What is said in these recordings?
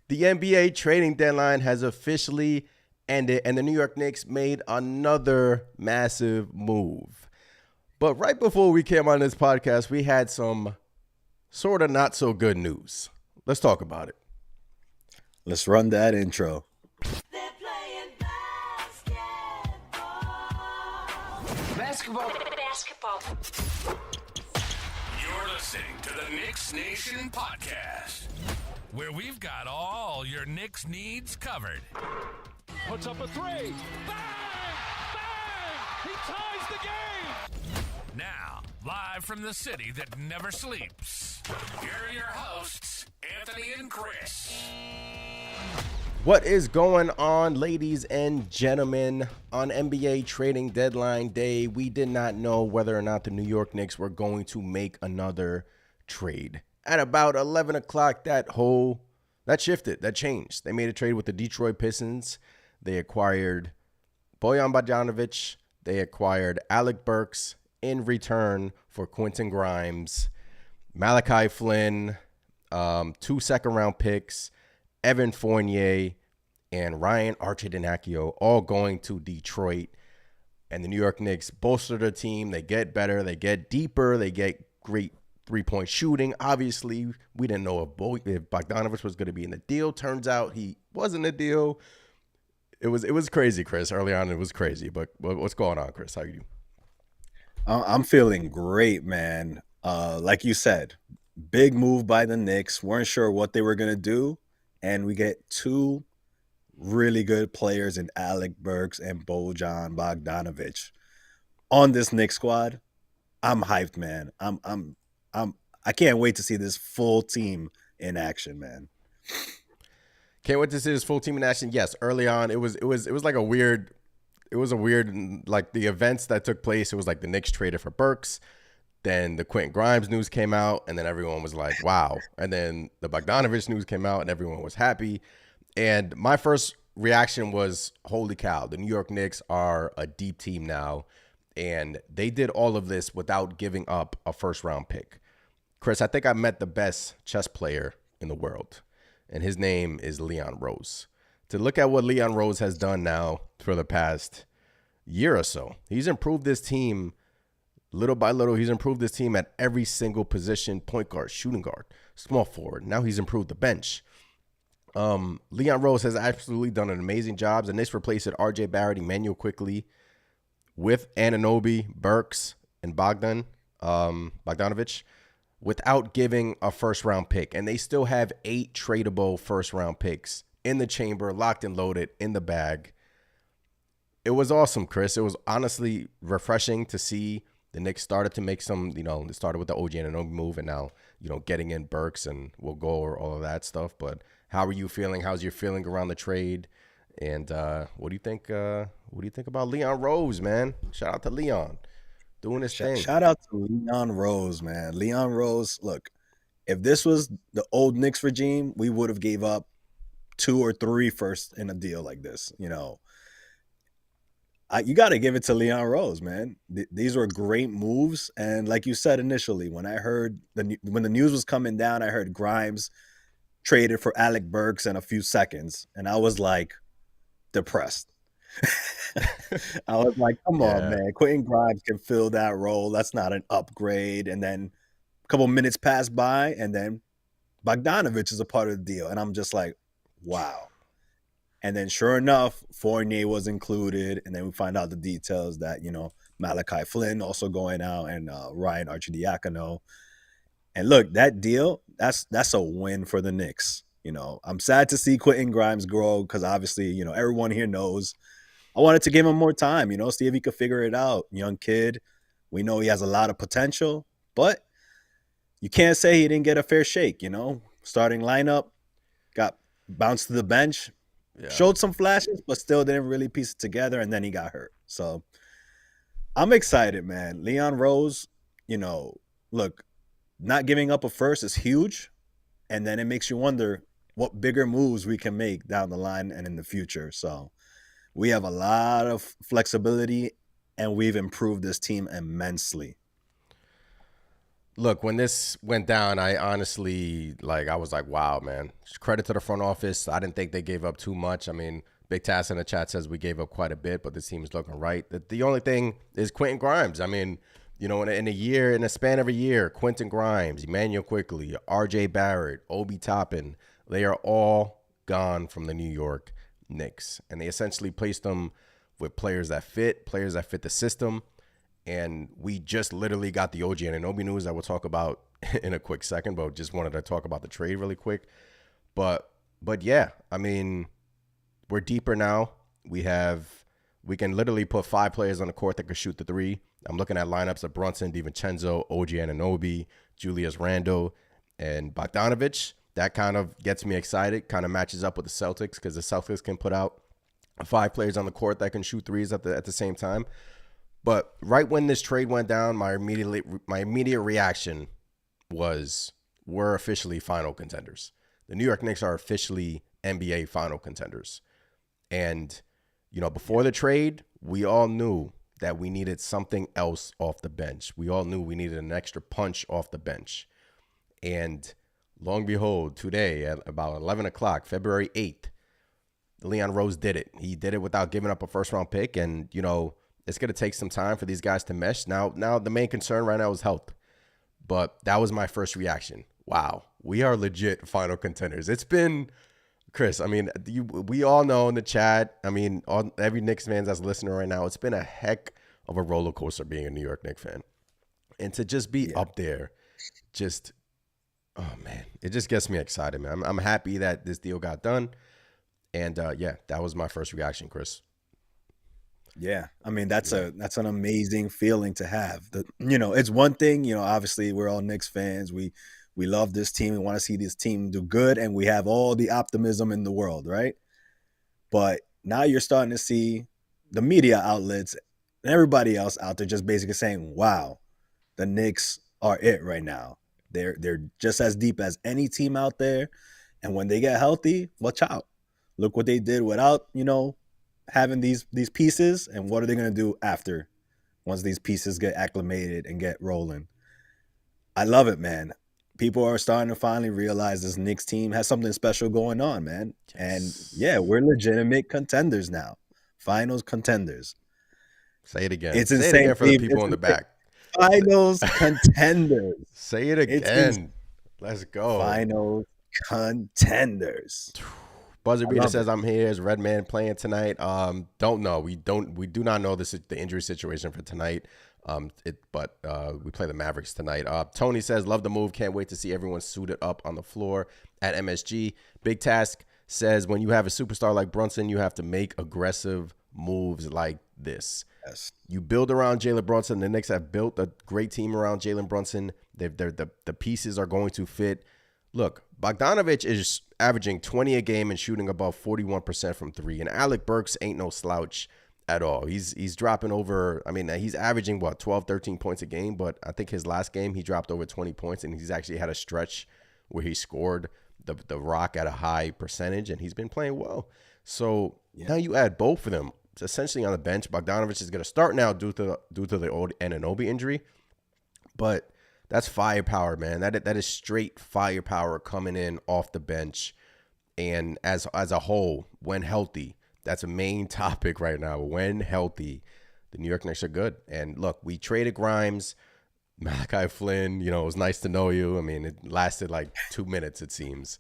The NBA trading deadline has officially ended, and the New York Knicks made another massive move. But right before we came on this podcast, we had some sort of not so good news. Let's talk about it. Let's run that intro. They're playing basketball. Basketball. You're listening to the Knicks Nation podcast, where we've got all your Knicks needs covered. Puts up a three. Bang! Bang! He ties the game! Now, live from the city that never sleeps, here are your hosts, Anthony and Chris. What is going on, ladies and gentlemen? On NBA trading deadline day, we did not know whether or not the New York Knicks were going to make another trade. At about 11 o'clock, that shifted, that changed. They made a trade with the Detroit Pistons. They acquired Bojan Bogdanovic. They acquired Alec Burks in return for Quentin Grimes, Malachi Flynn, 2 second-round picks, Evan Fournier, and Ryan Arcidiacono, all going to Detroit. And the New York Knicks bolster their team. They get better. They get deeper. They get great three-point shooting. Obviously, we didn't know if Bogdanovic was going to be in the deal. Turns out he wasn't a deal. It was crazy, Chris. Early on, it was crazy. But what's going on, Chris? How you? I'm feeling great, man. Like you said, big move by the Knicks. Weren't sure what they were going to do. And we get two really good players in Alec Burks and Bojan Bogdanovic on this Knicks squad. I'm hyped, man. I can't wait to see this full team in action, man. Can't wait to see this full team in action. Yes, early on, it was like a weird. It was a weird, like the events that took place. It was like the Knicks traded for Burks. Then the Quentin Grimes news came out, and then everyone was like, wow. And then the Bogdanovic news came out, and everyone was happy. And my first reaction was, holy cow, the New York Knicks are a deep team now. And they did all of this without giving up a first-round pick. Chris, I think I met the best chess player in the world, and his name is Leon Rose. To look at what Leon Rose has done now for the past year or so, he's improved this team little by little. He's improved this team at every single position: point guard, shooting guard, small forward. Now he's improved the bench. Leon Rose has absolutely done an amazing job. The Knicks replaced R.J. Barrett, Emmanuel Quickly with Anunoby, Burks, and Bogdanovic without giving a first-round pick. And they still have 8 tradable first-round picks in the chamber, locked and loaded, in the bag. It was awesome, Chris. It was honestly refreshing to see the Knicks started to make some, they started with the OG Anunoby move, and now, getting in Burks, and we'll go over all of that stuff. But how are you feeling? How's your feeling around the trade? And what do you think? What do you think about Leon Rose, man? Shout out to Leon doing his thing. Shout out to Leon Rose, man. Leon Rose, look, if this was the old Knicks regime, we would have gave up 2 or 3 first in a deal like this. You got to give it to Leon Rose, man. These were great moves, and like you said initially, when I heard when the news was coming down, I heard Grimes traded for Alec Burks in a few seconds, and I was like depressed. I was like, come on, man. Quentin Grimes can fill that role. That's not an upgrade. And then a couple minutes pass by, and then Bogdanovic is a part of the deal, and I'm just like, wow. And then sure enough, Fournier was included. And then we find out the details that, Malachi Flynn also going out, and Ryan Arcidiacono. And look, that deal, that's a win for the Knicks. I'm sad to see Quentin Grimes grow because obviously, everyone here knows. I wanted to give him more time, see if he could figure it out. Young kid. We know he has a lot of potential, but you can't say he didn't get a fair shake, Starting lineup, got bounced to the bench. Yeah. Showed some flashes, but still didn't really piece it together, and then he got hurt. So I'm excited, man. Leon Rose, look, not giving up a first is huge, and then it makes you wonder what bigger moves we can make down the line and in the future. So we have a lot of flexibility, and we've improved this team immensely. look, when this went down, I honestly, I was like, wow, man. Credit to the front office. I didn't think they gave up too much. I mean, Big Tass in the chat says we gave up quite a bit, but this team is looking right. The only thing is Quentin Grimes. I mean, in a span of a year, Quentin Grimes, Emmanuel Quickly, RJ Barrett, Obi Toppin, they are all gone from the New York Knicks. And they essentially placed them with players that fit the system. And we just literally got the OG Anunoby news that we'll talk about in a quick second, but just wanted to talk about the trade really quick. But yeah, I mean, we're deeper now. We can literally put 5 players on the court that can shoot the three. I'm looking at lineups of Brunson, DiVincenzo, OG Anunoby, Julius Randle, and Bogdanovic. That kind of gets me excited, kind of matches up with the Celtics because the Celtics can put out 5 players on the court that can shoot threes at the same time. But right when this trade went down, my immediate reaction was we're officially final contenders. The New York Knicks are officially NBA final contenders. And, before the trade, we all knew that we needed something else off the bench. We all knew we needed an extra punch off the bench. And lo and behold, today at about 11 o'clock, February 8th, Leon Rose did it. He did it without giving up a first-round pick. And, it's going to take some time for these guys to mesh. Now, the main concern right now is health. But that was my first reaction. Wow, we are legit final contenders. It's been, Chris, I mean, we all know in the chat, I mean, every Knicks fan that's listening right now, it's been a heck of a roller coaster being a New York Knicks fan. And to just be up there, oh, man, it just gets me excited, man. I'm happy that this deal got done. And, that was my first reaction, Chris. Yeah, I mean that's an amazing feeling to have. It's one thing, obviously we're all Knicks fans. We love this team. We want to see this team do good, and we have all the optimism in the world, right? But now you're starting to see the media outlets and everybody else out there just basically saying, "Wow, the Knicks are it right now. They're just as deep as any team out there, and when they get healthy, watch out. Look what they did without, having these pieces, and what are they going to do after once these pieces get acclimated and get rolling?" I love it, man. People are starting to finally realize this Knicks team has something special going on, man. Yes. And yeah, we're legitimate contenders now. Finals contenders. Say it again. It's Say insane it again for the people in the back. Finals contenders. Say it again. Let's go. Finals contenders. Buzzer Beater says, "I'm here. Is Redman playing tonight?" Don't know. We do not know the injury situation for tonight. But we play the Mavericks tonight. Tony says, "Love the move. Can't wait to see everyone suited up on the floor at MSG." Big Task says, "When you have a superstar like Brunson, you have to make aggressive moves like this." Yes. You build around Jalen Brunson. The Knicks have built a great team around Jalen Brunson. The pieces are going to fit. Look, Bogdanović is averaging 20 a game and shooting above 41% from three. And Alec Burks ain't no slouch at all. He's dropping over, I mean, he's averaging, 12, 13 points a game. But I think his last game, he dropped over 20 points. And he's actually had a stretch where he scored the rock at a high percentage. And he's been playing well. So now you add both of them. It's essentially on the bench. Bogdanović is going to start now due to the old Anunoby injury. But that's firepower, man. That is straight firepower coming in off the bench. And as a whole, when healthy, that's a main topic right now. When healthy, the New York Knicks are good. And look, we traded Grimes, Malachi Flynn. It was nice to know you. I mean, it lasted like 2 minutes, it seems.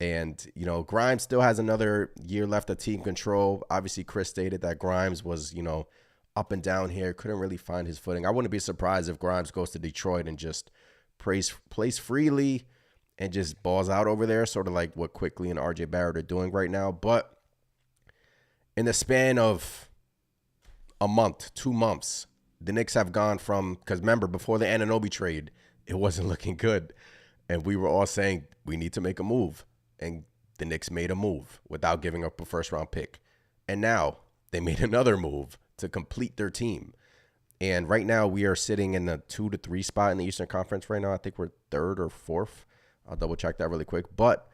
And, Grimes still has another year left of team control. Obviously, Chris stated that Grimes was, up and down here, couldn't really find his footing. I wouldn't be surprised if Grimes goes to Detroit and just plays freely and just balls out over there, sort of like what Quickly and RJ Barrett are doing right now. But in the span of a month, 2 months, the Knicks have gone from, because remember, before the Anunoby trade, it wasn't looking good. And we were all saying, we need to make a move. And the Knicks made a move without giving up a first-round pick. And now they made another move to complete their team. And right now we are sitting in the 2 to 3 spot in the Eastern Conference right now. I think we're 3rd or 4th. I'll double check that really quick. But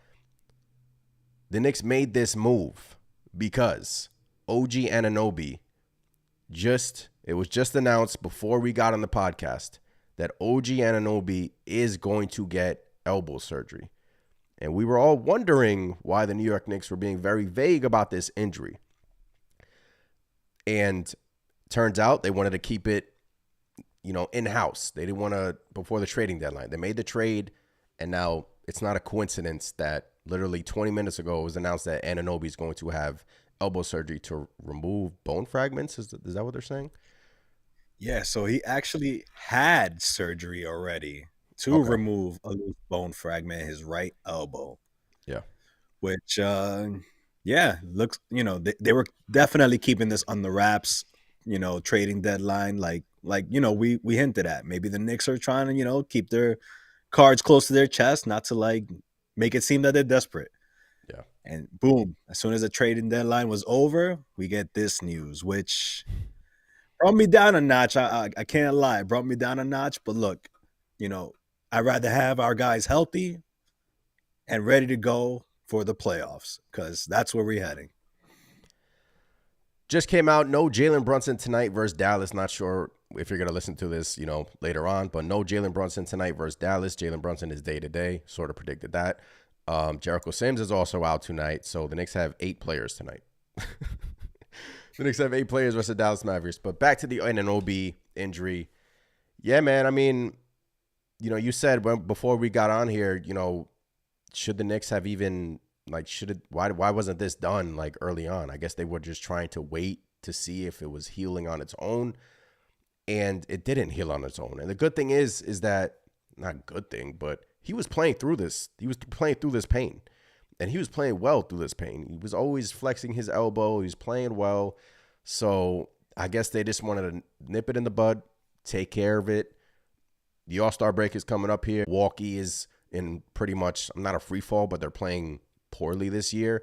the Knicks made this move because OG Anunoby it was just announced before we got on the podcast that OG Anunoby is going to get elbow surgery. And we were all wondering why the New York Knicks were being very vague about this injury. And turns out they wanted to keep it, in-house. They didn't want to, before the trading deadline. They made the trade, and now it's not a coincidence that literally 20 minutes ago it was announced that Anunoby is going to have elbow surgery to remove bone fragments. Is that what they're saying? Yeah, so he actually had surgery already to remove a loose bone fragment in his right elbow. Yeah. Which, looks, they were definitely keeping this on the wraps, trading deadline. Like, we hinted at. Maybe the Knicks are trying to, keep their cards close to their chest, not to, make it seem that they're desperate. Yeah. And boom, as soon as the trading deadline was over, we get this news, which brought me down a notch. I can't lie. It brought me down a notch. But look, I'd rather have our guys healthy and ready to go for the playoffs, because that's where we're heading. Just came out, no Jalen Brunson tonight versus Dallas. Not sure if you're going to listen to this, later on, but no Jalen Brunson tonight versus Dallas. Jalen Brunson is day-to-day. Sort of predicted that. Jericho Sims is also out tonight, so the Knicks have 8 players tonight. The Knicks have 8 players versus the Dallas Mavericks. But back to the Anunoby injury. Yeah, man, I mean, you said before we got on here, should the Knicks have even, why wasn't this done, early on? I guess they were just trying to wait to see if it was healing on its own, and it didn't heal on its own. And the good thing is that, not good thing, but he was playing through this. He was playing through this pain, and he was playing well through this pain. He was always flexing his elbow. He was playing well. So I guess they just wanted to nip it in the bud, take care of it. The All-Star break is coming up here. Milwaukee is in pretty much, not a free fall, but they're playing poorly this year.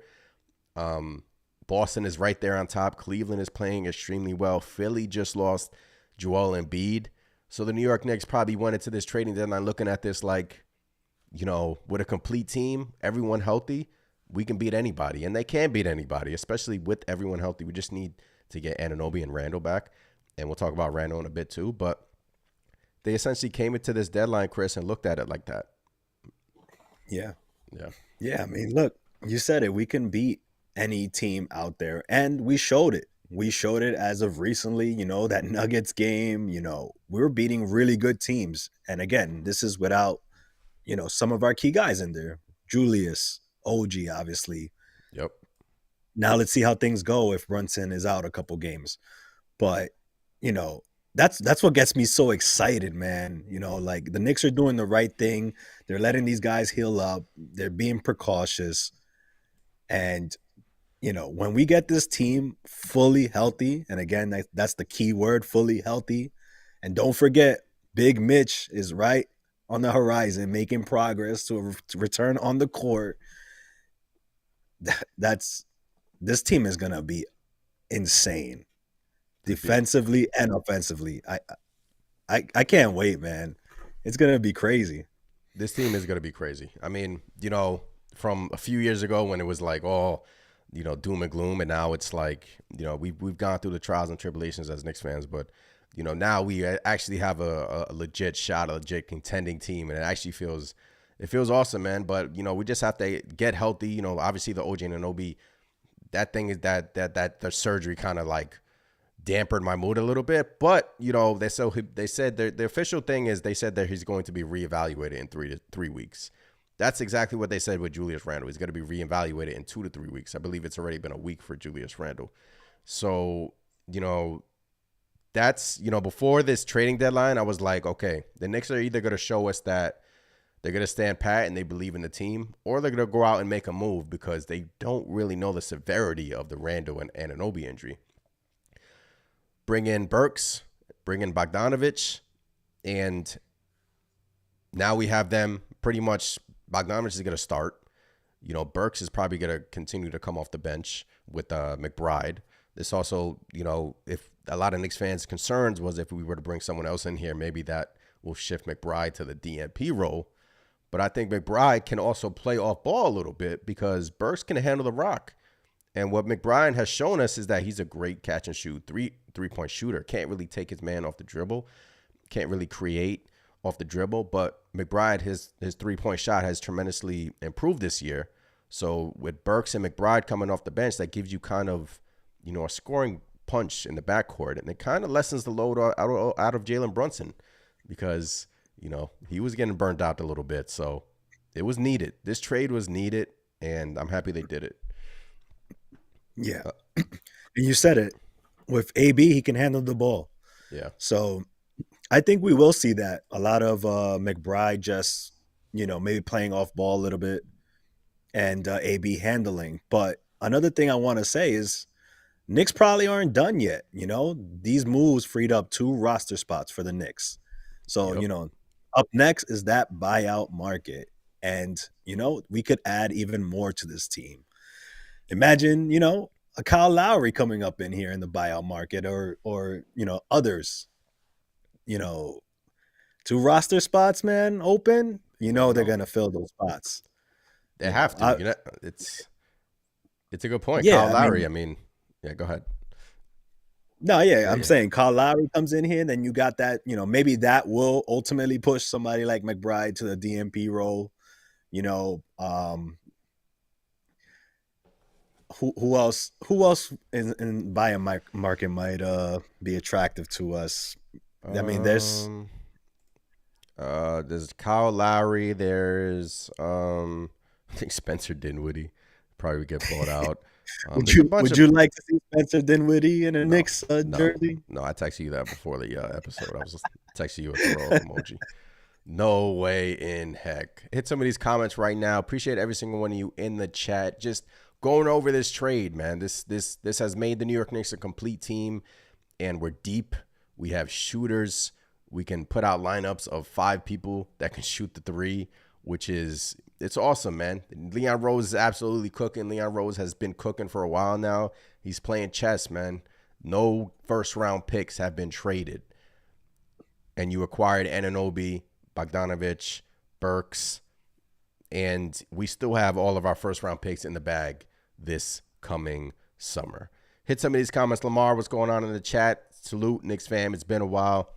Boston is right there on top. Cleveland is playing extremely well. Philly just lost Joel Embiid. So the New York Knicks probably went into this trading deadline looking at this with a complete team, everyone healthy, we can beat anybody. And they can beat anybody, especially with everyone healthy. We just need to get Anunoby and Randall back. And we'll talk about Randall in a bit too. But they essentially came into this deadline, Chris, and looked at it like that. Yeah. Yeah. Yeah, I mean, look, you said it. We can beat any team out there. And we showed it. We showed it as of recently, that Nuggets game, we were beating really good teams. And again, this is without, some of our key guys in there. Julius, OG, obviously. Yep. Now let's see how things go if Brunson is out a couple games. But, that's what gets me so excited, man. The Knicks are doing the right thing. They're letting these guys heal up. They're being precautious. And, when we get this team fully healthy, and again, that's the key word, fully healthy. And don't forget, Big Mitch is right on the horizon, making progress to return on the court. This team is going to be insane. Defensively and offensively. I can't wait, man. It's going to be crazy. This team is going to be crazy. I mean, from a few years ago when it was doom and gloom, and now it's we've gone through the trials and tribulations as Knicks fans, but now we actually have a legit shot, a legit contending team, and it actually feels awesome, man. But we just have to get healthy. Obviously the OG Anunoby, that thing is that the surgery kind of dampened my mood a little bit. But they said the official thing is they said that he's going to be reevaluated in 3 weeks. That's exactly what they said with Julius Randle. He's going to be reevaluated in 2 to 3 weeks. I believe it's already been a week for Julius Randle. So, that's, before this trading deadline, I was like, okay, the Knicks are either going to show us that they're going to stand pat and they believe in the team, or they're going to go out and make a move because they don't really know the severity of the Randle and Anunoby injury. Bring in Burks, bring in Bogdanovic, and now we have them pretty much. Bogdanovic is going to start. Burks is probably going to continue to come off the bench with McBride. This also, if a lot of Knicks fans' concerns was if we were to bring someone else in here, maybe that will shift McBride to the DNP role. But I think McBride can also play off ball a little bit because Burks can handle the rock. And what McBride has shown us is that he's a great catch and shoot, three-point shooter. Can't really take his man off the dribble. Can't really create off the dribble. But McBride, his 3-point shot has tremendously improved this year. So with Burks and McBride coming off the bench, that gives you kind of, a scoring punch in the backcourt. And it kind of lessens the load out of Jalen Brunson because, he was getting burned out a little bit. So it was needed. This trade was needed, and I'm happy they did it. Yeah. And you said it. With AB, he can handle the ball. Yeah. So I think we will see that. A lot of McBride just, maybe playing off ball a little bit and AB handling. But another thing I want to say is Knicks probably aren't done yet. These moves freed up 2 roster spots for the Knicks. So, up next is that buyout market. And, we could add even more to this team. Imagine, a Kyle Lowry coming up in here in the buyout market or others. 2 roster spots, man, open. They're going to fill those spots. They have to. It's a good point. Yeah, Kyle Lowry, yeah, go ahead. No, yeah, I'm saying Kyle Lowry comes in here, then you got that, maybe that will ultimately push somebody like McBride to the DMP role. Who else in buyout market might be attractive to us? There's Kyle Lowry, there's I think Spencer Dinwiddie probably would get bought out. Would you like to see Spencer Dinwiddie in a Knicks jersey? No, I texted you that before the episode. I was just texting you a throw emoji. No way in heck. Hit some of these comments right now. Appreciate every single one of you in the chat. Just going over this trade, man. This has made the New York Knicks a complete team, and we're deep. We have shooters. We can put out lineups of 5 people that can shoot the 3, which is it's awesome, man. Leon Rose is absolutely cooking. Leon Rose has been cooking for a while now. He's playing chess, man. No first-round picks have been traded. And you acquired Anunoby, Bogdanovic, Burks, and we still have all of our first-round picks in the bag this coming summer. Hit some of these comments. Lamar, what's going on in the chat? Salute, Knicks fam. It's been a while.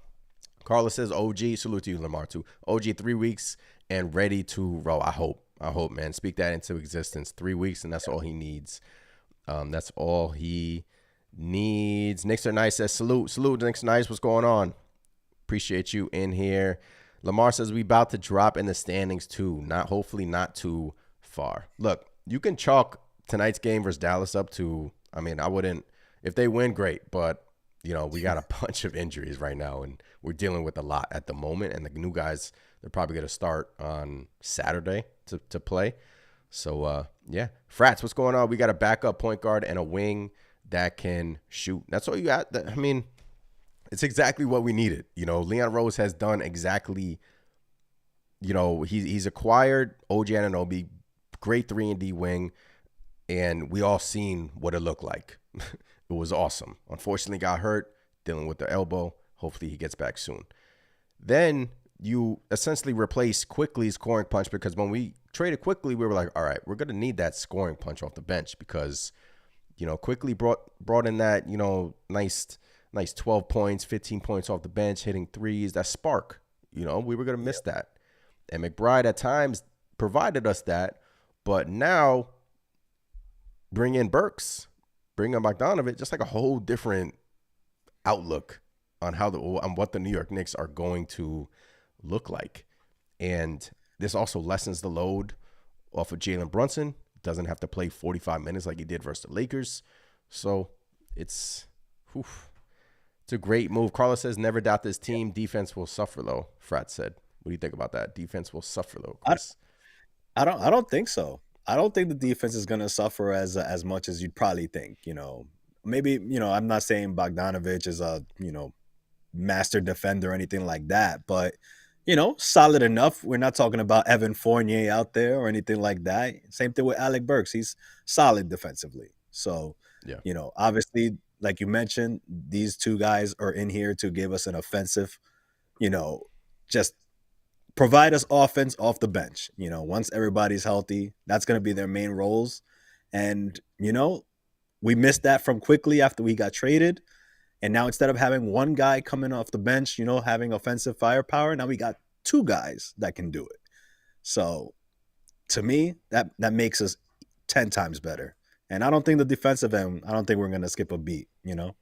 Carla says, OG. Salute to you, Lamar, too. OG, 3 weeks and ready to roll. I hope, man. Speak that into existence. 3 weeks, and that's all he needs. That's all he needs. Knicks are nice says, salute. Knicks are nice. What's going on? Appreciate you in here. Lamar says, we about to drop in the standings, too. Hopefully not too far. Look, you can chalk tonight's game versus Dallas up to, I wouldn't, if they win, great. But, we got a bunch of injuries right now, and we're dealing with a lot at the moment. And the new guys, they're probably going to start on Saturday to play. So, yeah. Frats, what's going on? We got a backup point guard and a wing that can shoot. That's all you got. It's exactly what we needed. Leon Rose has done exactly, he's acquired OG Anunoby, great 3-and-D wing, and we all seen what it looked like. It was awesome. Unfortunately, got hurt, dealing with the elbow. Hopefully he gets back soon. Then you essentially replace Quickly's scoring punch because when we traded Quickly, we were like, all right, we're going to need that scoring punch off the bench because, Quickly brought in that, nice 12 points, 15 points off the bench, hitting threes, that spark. We were going to miss that. And McBride at times provided us that. But now bring in Burks, bring in Bogdanović, just like a whole different outlook on on what the New York Knicks are going to look like. And this also lessens the load off of Jalen Brunson. Doesn't have to play 45 minutes like he did versus the Lakers. So it's a great move. Carlos says, never doubt this team. Defense will suffer, though, Frat said. What do you think about that? Defense will suffer, though, Chris. I don't think so. I don't think the defense is going to suffer as much as you'd probably think. Maybe, I'm not saying Bogdanović is a, master defender or anything like that, but, solid enough. We're not talking about Evan Fournier out there or anything like that. Same thing with Alec Burks. He's solid defensively. So, yeah. Obviously, like you mentioned, these 2 guys are in here to give us an offensive, just provide us offense off the bench. Once everybody's healthy, that's going to be their main roles. And, we missed that from Quickly after we got traded. And now instead of having one guy coming off the bench, having offensive firepower, now we got two guys that can do it. So to me, that makes us 10 times better. And I don't think the defensive end, I don't think we're going to skip a beat, you know?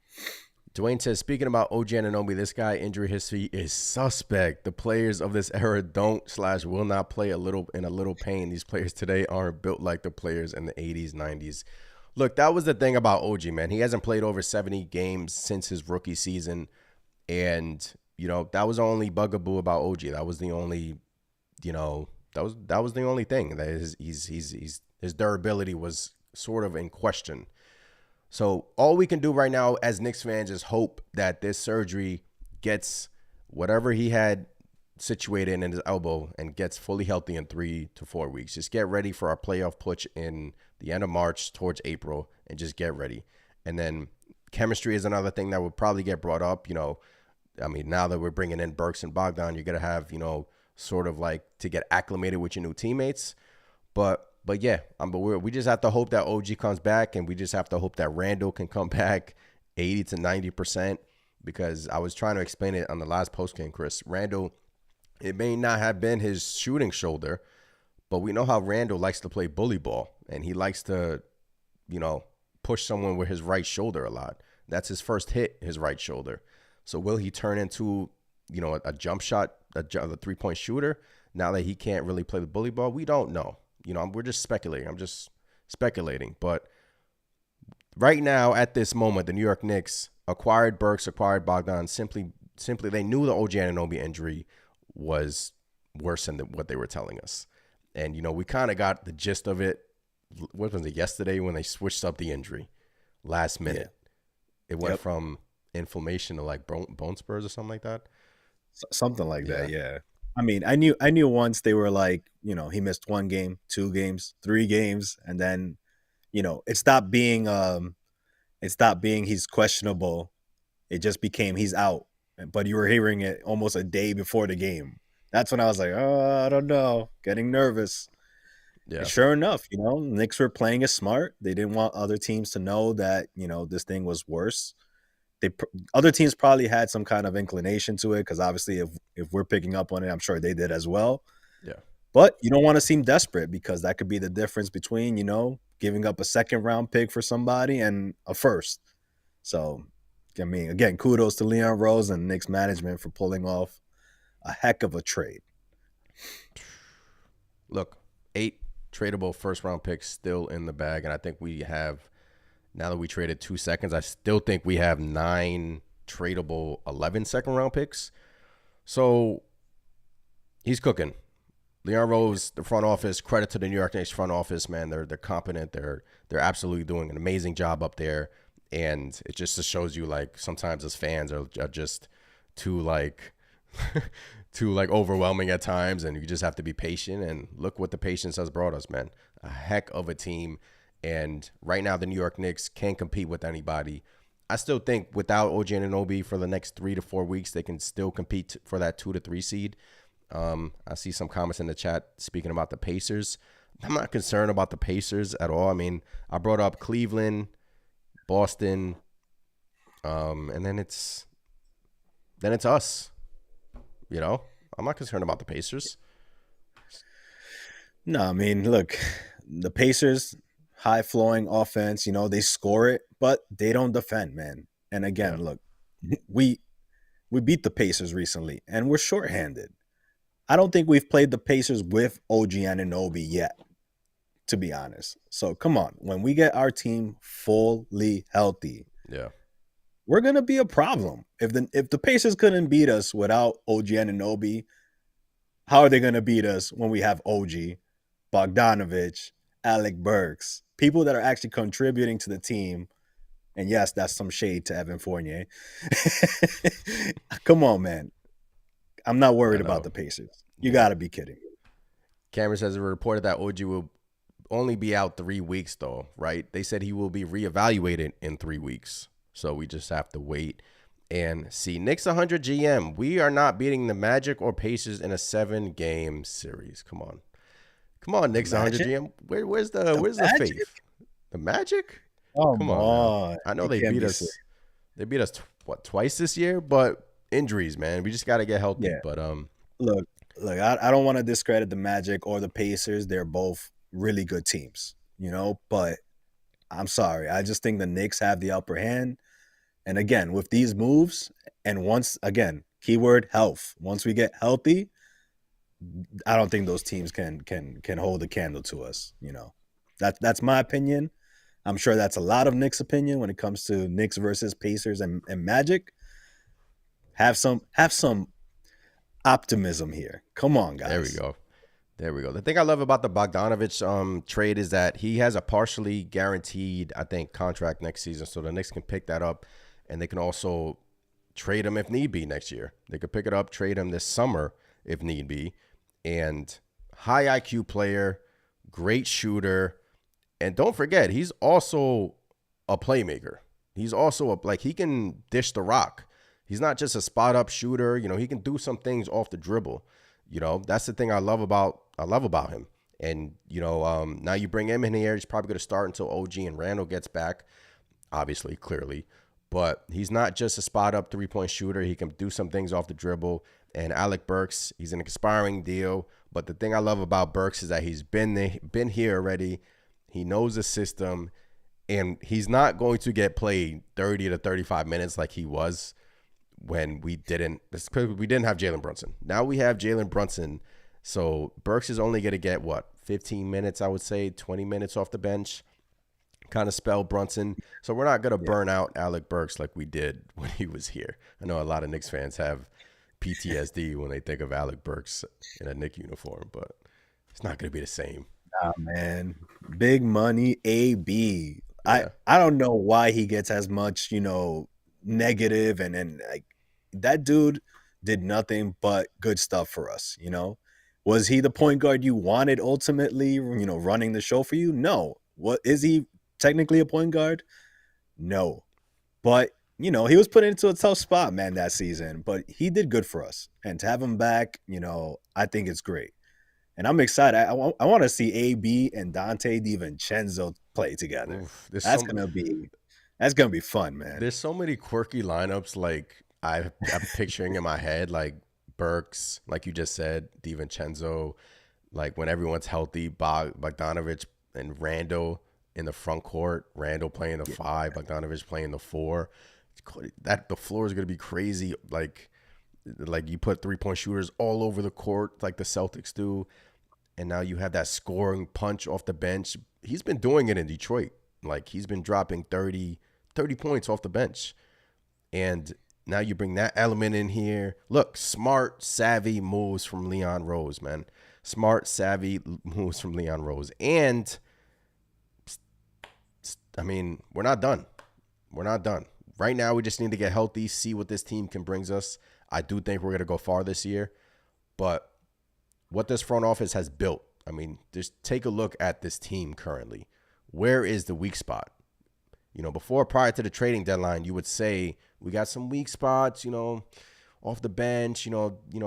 Dwayne says, speaking about OG Anunoby, this guy injury history is suspect. The players of this era don't/will not play in a little pain. These players today aren't built like the players in the 80s, 90s. Look, that was the thing about OG, man. He hasn't played over 70 games since his rookie season. And, that was the only bugaboo about OG. That was the only, that was the only thing. That his durability was sort of in question. So all we can do right now as Knicks fans is hope that this surgery gets whatever he had situated in his elbow and gets fully healthy in 3 to 4 weeks. Just get ready for our playoff push in the end of March towards April and just get ready. And then chemistry is another thing that would probably get brought up. Now that we're bringing in Burks and Bogdan, you're going to have, sort of like to get acclimated with your new teammates. But yeah, we just have to hope that OG comes back, and we just have to hope that Randall can come back 80 to 90%, because I was trying to explain it on the last postgame, Chris. Randall, it may not have been his shooting shoulder, but we know how Randall likes to play bully ball, and he likes to, push someone with his right shoulder a lot. That's his first hit, his right shoulder. So will he turn into, a jump shot, a 3-point shooter now that he can't really play the bully ball? We don't know. We're just speculating. I'm just speculating. But right now, at this moment, the New York Knicks acquired Burks, acquired Bogdan. Simply, they knew the OG Anunoby injury was worse than what they were telling us. And, we kind of got the gist of it. What was it, yesterday when they switched up the injury last minute? Yeah. It went from inflammation to like bone spurs or something like that. Something like that, yeah. I mean, I knew once they were like, he missed 1 game, 2 games, 3 games, and then, it stopped being he's questionable. It just became he's out. But you were hearing it almost a day before the game. That's when I was like, oh, I don't know, getting nervous. Yeah. And sure enough, Knicks were playing it smart. They didn't want other teams to know that, this thing was worse. Other teams probably had some kind of inclination to it, because obviously if we're picking up on it, I'm sure they did as well. Yeah. But you don't want to seem desperate, because that could be the difference between, giving up a 2nd-round pick for somebody and a first. So, again, kudos to Leon Rose and Knicks management for pulling off a heck of a trade. Look, 8 tradable first-round picks still in the bag, and I think we have, now that we traded 2 seconds, I still think we have 9 tradable 11 second-round picks. So he's cooking. Leon Rose, the front office, credit to the New York Knicks front office, man. They're competent. They're absolutely doing an amazing job up there. And it just shows you, like, sometimes as fans are just too overwhelming at times, and you just have to be patient. And look what the patience has brought us, man. A heck of a team. And right now, the New York Knicks can't compete with anybody. I still think without OG Anunoby for the next 3 to 4 weeks, they can still compete for that 2 to 3 seed. I see some comments in the chat speaking about the Pacers. I'm not concerned about the Pacers at all. I mean, I brought up Cleveland, Boston, and then it's us. I'm not concerned about the Pacers. No, I mean, look, the Pacers, high-flowing offense, they score it, but they don't defend, man. And again, look, we beat the Pacers recently, and we're shorthanded. I don't think we've played the Pacers with OG Anunoby yet, to be honest. So, come on. When we get our team fully healthy, we're going to be a problem. If the Pacers couldn't beat us without OG Anunoby, how are they going to beat us when we have OG, Bogdanovic, Alec Burks, people that are actually contributing to the team? And yes, that's some shade to Evan Fournier. Come on, man. I'm not worried about the Pacers. You got to be kidding. Cameron says it reported that OG will only be out 3 weeks, though, right? They said he will be reevaluated in 3 weeks. So we just have to wait and see. Knicks 100 GM. We are not beating the Magic or Pacers in a 7-game series. Come on, Knicks 100 GM. Where's the faith? The Magic? Come on. Man. I know they beat us. They beat us twice this year, but injuries, man. We just got to get healthy. Yeah. But look, Look, I don't want to discredit the Magic or the Pacers. They're both really good teams, but I'm sorry. I just think the Knicks have the upper hand. And again, with these moves, and once again, keyword health. Once we get healthy, I don't think those teams can hold a candle to us. That's my opinion. I'm sure that's a lot of Knicks' opinion when it comes to Knicks versus Pacers and Magic. Have some optimism here. Come on, guys. There we go. The thing I love about the Bogdanovic trade is that he has a partially guaranteed, I think, contract next season. So the Knicks can pick that up, and they can also trade him if need be next year. They could pick it up, trade him this summer if need be. And high IQ player, great shooter. And don't forget, he's also a playmaker. He's also he can dish the rock. He's not just a spot up shooter. He can do some things off the dribble. That's the thing I love about him. And, now you bring him in here. He's probably going to start until OG and Randall gets back, obviously, clearly. But he's not just a spot up 3-point shooter. He can do some things off the dribble. And Alec Burks, he's an expiring deal. But the thing I love about Burks is that he's been here already. He knows the system. And he's not going to get played 30 to 35 minutes like he was when we didn't have Jalen Brunson. Now we have Jalen Brunson. So Burks is only going to get, 15 minutes, I would say, 20 minutes off the bench. Kind of spell Brunson. So we're not going to burn out Alec Burks like we did when he was here. I know a lot of Knicks fans have PTSD when they think of Alec Burks in a Knicks uniform, but it's not going to be the same. Nah, man. Big money AB. Yeah. I don't know why he gets as much, negative and like that dude did nothing but good stuff for us. Was he the point guard you wanted ultimately, running the show for you? No. What is he technically a point guard? No. But he was put into a tough spot, man, that season, but he did good for us. And to have him back, I think it's great. And I'm excited. I want to see AB and Dante DiVincenzo play together. Oof, that's gonna be fun, man. There's so many quirky lineups I'm picturing in my head, like Burks, like you just said, DiVincenzo, like when everyone's healthy, Bogdanovic and Randall in the front court, Randall playing the 5, Bogdanovic playing the 4. That the floor is gonna be crazy. Like you put 3-point shooters all over the court, like the Celtics do. And now you have that scoring punch off the bench. He's been doing it in Detroit. Like he's been dropping 30 points off the bench. And now you bring that element in here. Look, smart, savvy moves from Leon Rose, man. Smart, savvy moves from Leon Rose. And, I mean, we're not done. We're not done. Right now, we just need to get healthy, see what this team can bring us. I do think we're going to go far this year. But what this front office has built, I mean, just take a look at this team currently. Where is the weak spot? Prior to the trading deadline, you would say we got some weak spots, off the bench,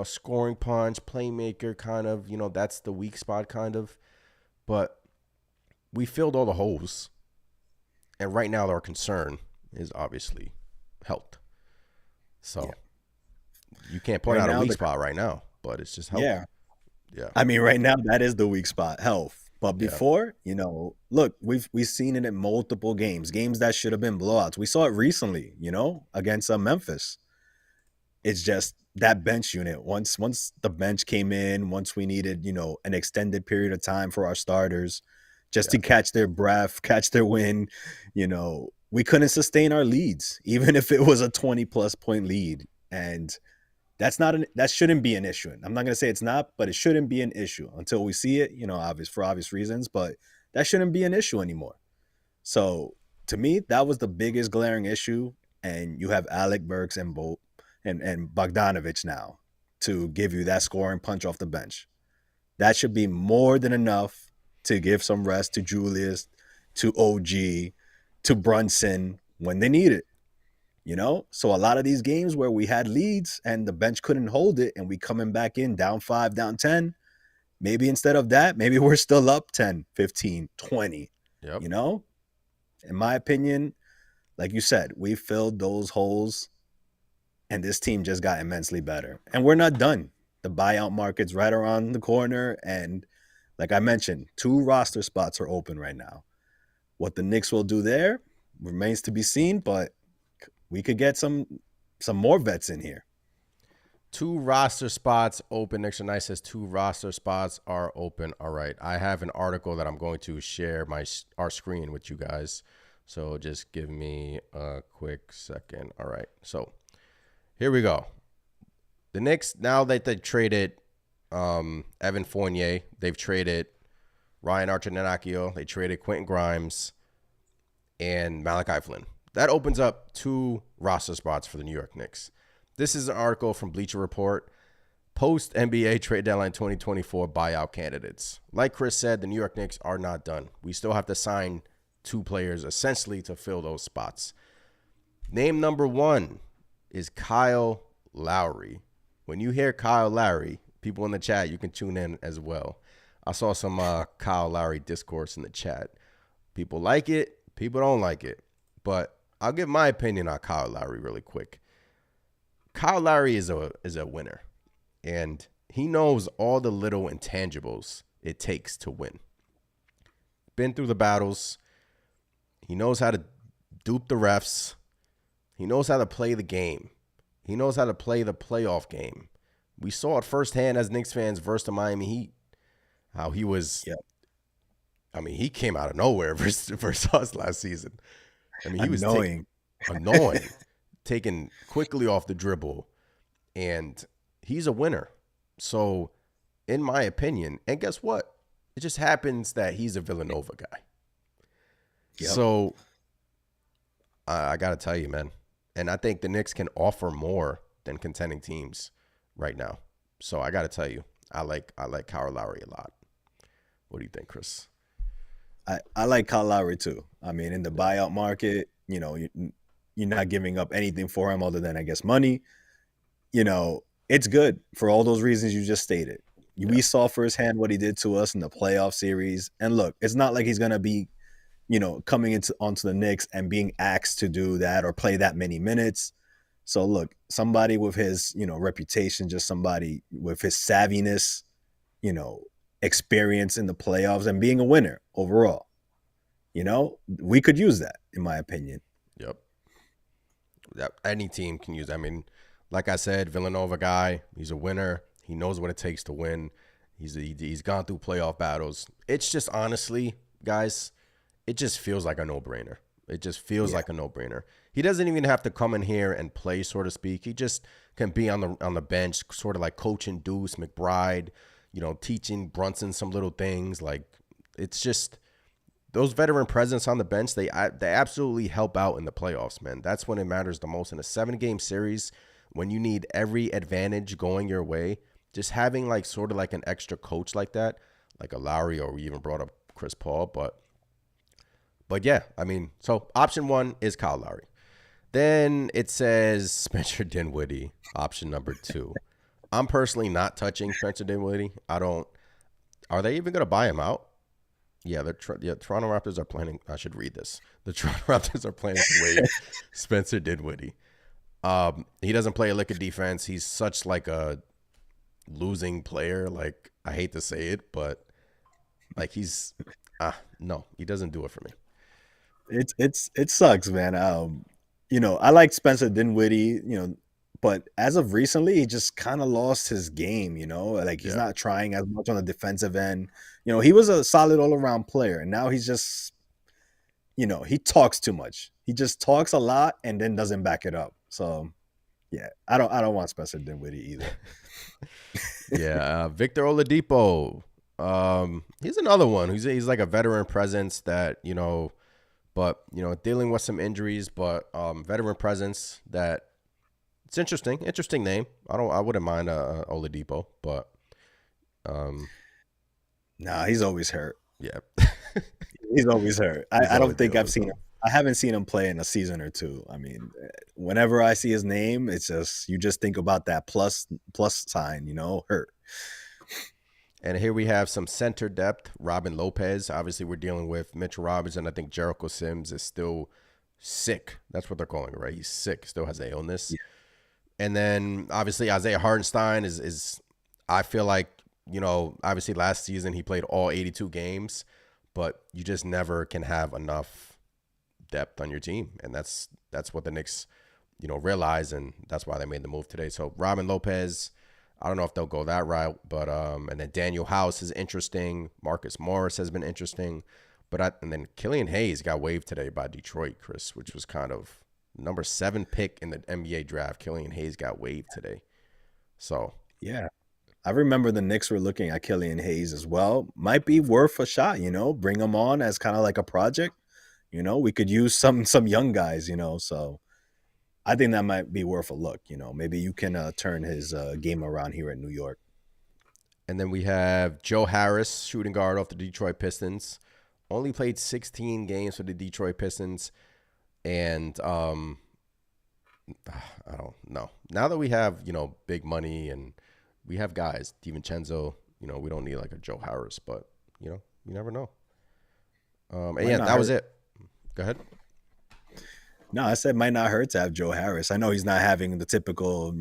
scoring punch, playmaker kind of, that's the weak spot kind of. But we filled all the holes. And right now our concern is obviously health. So you can't point out a weak spot right now, but it's just health. Yeah. I mean, right now that is the weak spot, health. But before, look, we've seen it in multiple games that should have been blowouts. We saw it recently, against Memphis. It's just that bench unit. Once the bench came in, once we needed, an extended period of time for our starters just to catch their breath, catch their wind, we couldn't sustain our leads, even if it was a 20-plus point lead. And that shouldn't be an issue. I'm not going to say it's not, but it shouldn't be an issue until we see it, for obvious reasons, but that shouldn't be an issue anymore. So to me, that was the biggest glaring issue. And you have Alec Burks and Bogdanovic now to give you that scoring punch off the bench. That should be more than enough to give some rest to Julius, to OG, to Brunson when they need it. So a lot of these games where we had leads and the bench couldn't hold it and we coming back in down 5, down 10, maybe instead of that, maybe we're still up 10, 15, 20, Yep. In my opinion, like you said, we filled those holes and this team just got immensely better. And we're not done. The buyout market's right around the corner, and like I mentioned, 2 roster spots are open right now. What the Knicks will do there remains to be seen, but we could get some more vets in here. 2 roster spots open. Extra Nice says 2 roster spots are open. All right. I have an article that I'm going to share our screen with you guys. So just give me a quick second. All right. So here we go. The Knicks, now that they traded Evan Fournier, they've traded Ryan Arcidiacono, they traded Quentin Grimes, and Malachi Flynn. That opens up 2 roster spots for the New York Knicks. This is an article from Bleacher Report. Post-NBA trade deadline 2024 buyout candidates. Like Chris said, the New York Knicks are not done. We still have to sign 2 players essentially to fill those spots. Name number 1 is Kyle Lowry. When you hear Kyle Lowry, people in the chat, you can tune in as well. I saw some Kyle Lowry discourse in the chat. People like it, people don't like it. But I'll give my opinion on Kyle Lowry really quick. Kyle Lowry is a winner, and he knows all the little intangibles it takes to win. Been through the battles. He knows how to dupe the refs. He knows how to play the game. He knows how to play the playoff game. We saw it firsthand as Knicks fans versus the Miami Heat, how he was. Yep. I mean, he came out of nowhere versus us last season. I mean, he was annoying, taken quickly off the dribble, and he's a winner. So, in my opinion, and guess what? It just happens that he's a Villanova guy. Yep. So, I got to tell you, man, and I think the Knicks can offer more than contending teams right now. So, I got to tell you, I like Kyle Lowry a lot. What do you think, Chris? I like Kyle Lowry too. I mean, in the buyout market, you know, you're not giving up anything for him other than, I guess, money. You know, it's good for all those reasons you just stated. Yeah. We saw firsthand what he did to us in the playoff series. And look, it's not like he's going to be, you know, coming onto the Knicks and being asked to do that or play that many minutes. So look, somebody with his, you know, reputation, just somebody with his savviness, you know, experience in the playoffs and being a winner overall. You know, we could use that, in my opinion. Yep. Any team can use that. I mean, like I said, Villanova guy, he's a winner. He knows what it takes to win. He's gone through playoff battles. It's just, honestly, guys, it just feels like a no-brainer. It just feels like a no-brainer. He doesn't even have to come in here and play, so to speak. He just can be on the bench, sort of like coaching Deuce McBride, you know, teaching Brunson some little things. Like, it's just those veteran presence on the bench, they absolutely help out in the playoffs, man. That's when it matters the most. In a 7-game series, when you need every advantage going your way, just having like sort of like an extra coach like that, like a Lowry, or we even brought up Chris Paul. But yeah, I mean, so option 1 is Kyle Lowry. Then it says Spencer Dinwiddie, option number 2. I'm personally not touching Spencer Dinwiddie. Are they even going to buy him out? Yeah, Toronto Raptors are planning. I should read this. The Toronto Raptors are planning to waive Spencer Dinwiddie. He doesn't play a lick of defense. He's such like a losing player. Like, I hate to say it, but like no, he doesn't do it for me. It sucks, man. You know, I like Spencer Dinwiddie, you know, but as of recently, he just kind of lost his game, you know? Like, he's not trying as much on the defensive end. You know, he was a solid all-around player, and now he's just, you know, he talks too much. He just talks a lot and then doesn't back it up. So, yeah, I don't want Spencer Dinwiddie either. Yeah, Victor Oladipo. He's another one. He's like a veteran presence that, you know, but, you know, dealing with some injuries, but veteran presence that it's interesting. Interesting name. I wouldn't mind Oladipo, but nah, he's always hurt. Yeah. He's always hurt. I don't think I've seen him. I haven't seen him play in a season or two. I mean, whenever I see his name, it's just, you just think about that plus sign, you know, hurt. And here we have some center depth. Robin Lopez. Obviously, we're dealing with Mitchell Robinson. I think Jericho Sims is still sick. That's what they're calling it, right? He's sick. Still has an illness. Yeah. And then, obviously, Isaiah Hartenstein is I feel like, obviously last season he played all 82 games, but you just never can have enough depth on your team. And that's what the Knicks, realize, and that's why they made the move today. So Robin Lopez, I don't know if they'll go that route, but and then Daniel House is interesting. Marcus Morris has been interesting, and then Killian Hayes got waived today by Detroit, Chris, which was kind of number 7 pick in the NBA draft. Killian Hayes got waived today. So Yeah. I remember the Knicks were looking at Killian Hayes as well. Might be worth a shot, bring him on as kind of like a project. We could use some young guys, so I think that might be worth a look. Maybe you can turn his game around here in New York. And then we have Joe Harris, shooting guard off the Detroit Pistons. Only played 16 games for the Detroit Pistons. And I don't know. Now that we have, big money and we have guys, DiVincenzo, we don't need like a Joe Harris, but, you never know. And yeah, that was it. Go ahead. No, I said might not hurt to have Joe Harris. I know he's not having the typical,